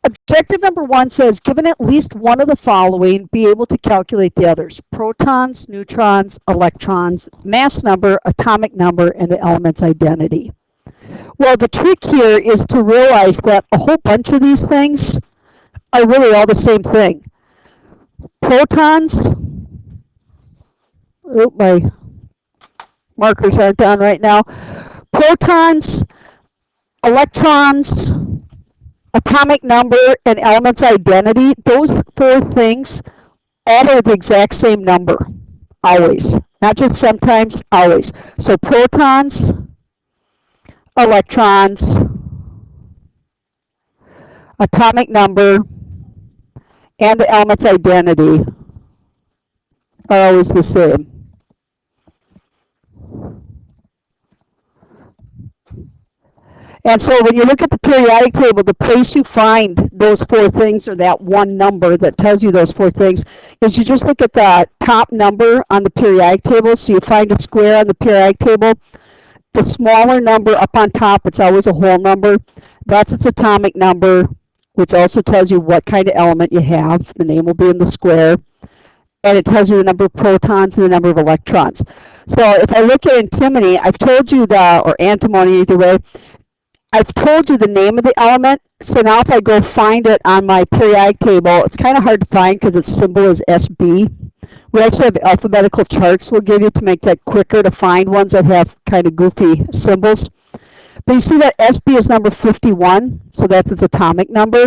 Objective number 1 says, given at least one of the following, be able to calculate the others: protons, neutrons, electrons, mass number, atomic number, and the element's identity. Well, the trick here is to realize that a whole bunch of these things are really all the same thing. Protons, my markers aren't on right now. Protons, electrons, atomic number, and element's identity, those 4 things all are the exact same number, always. Not just sometimes, always. So protons, electrons, atomic number, and the element's identity are always the same. And so when you look at the periodic table, the place you find those 4 things, or that one number that tells you those 4 things, is you just look at the top number on the periodic table. So you find a square on the periodic table. The smaller number up on top, it's always a whole number. That's its atomic number, which also tells you what kind of element you have. The name will be in the square. And it tells you the number of protons and the number of electrons. So if I look at antimony, I've told you or antimony either way, I've told you the name of the element. So now if I go find it on my periodic table, it's kind of hard to find because its symbol is SB. We actually have alphabetical charts we'll give you to make that quicker to find ones that have kind of goofy symbols. But you see that SB is number 51, so that's its atomic number.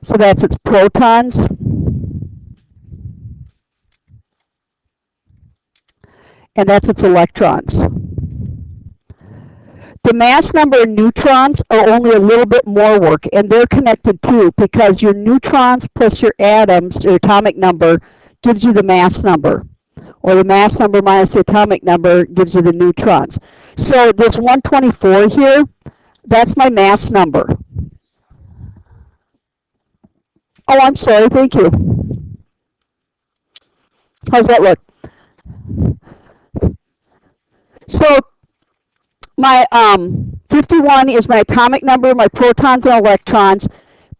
So that's its protons. And that's its electrons. The mass number of neutrons are only a little bit more work, and they're connected too, because your neutrons plus your atoms, your atomic number, gives you the mass number. Or the mass number minus the atomic number gives you the neutrons. So this 124 here, that's my mass number. Oh, I'm sorry, thank you. How's that look? So my 51 is my atomic number, my protons and electrons.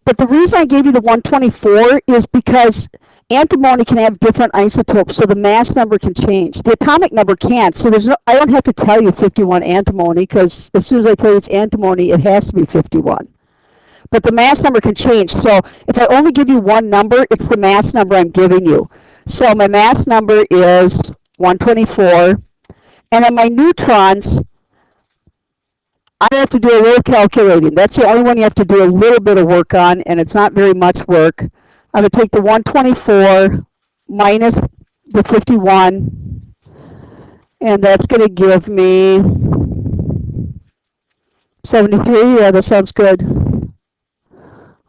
But the reason I gave you the 124 is because antimony can have different isotopes, so the mass number can change. The atomic number can't, so I don't have to tell you 51 antimony, because as soon as I tell you it's antimony, it has to be 51. But the mass number can change. So if I only give you one number, it's the mass number I'm giving you. So my mass number is 124. And then my neutrons, I have to do a little calculating. That's the only one you have to do a little bit of work on, and it's not very much work. I'm going to take the 124 minus the 51, and that's going to give me 73. Yeah, that sounds good.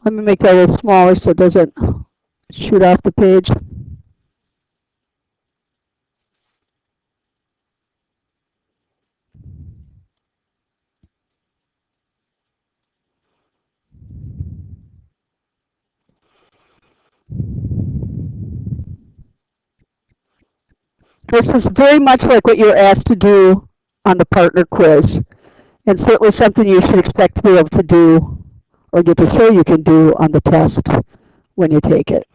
Let me make that a little smaller so it doesn't shoot off the page. This is very much like what you're asked to do on the partner quiz, and certainly something you should expect to be able to do or get to show you can do on the test when you take it.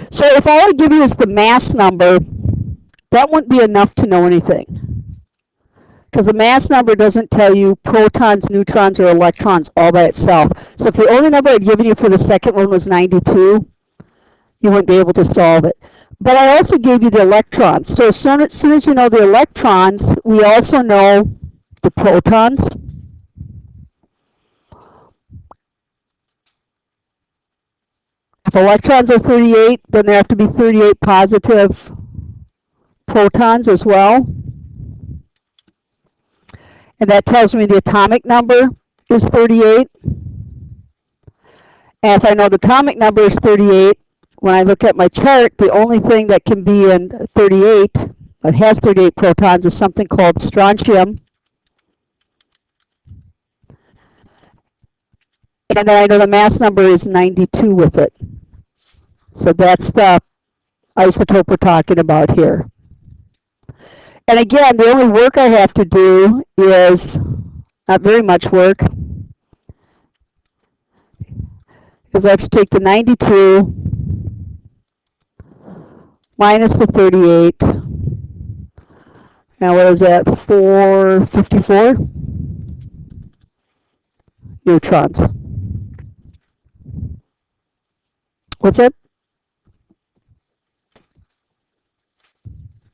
So if all I give you is the mass number, that wouldn't be enough to know anything. Because the mass number doesn't tell you protons, neutrons, or electrons all by itself. So if the only number I'd given you for the second one was 92, you wouldn't be able to solve it. But I also gave you the electrons. So as soon as you know the electrons, we also know the protons. If electrons are 38, then there have to be 38 positive protons as well. And that tells me the atomic number is 38. And if I know the atomic number is 38, when I look at my chart, the only thing that can be in 38, that has 38 protons, is something called strontium. And then I know the mass number is 92 with it. So that's the isotope we're talking about here. And again, the only work I have to do is not very much work, because I have to take the 92 minus the 38. Now what is that, 454 neutrons. What's that?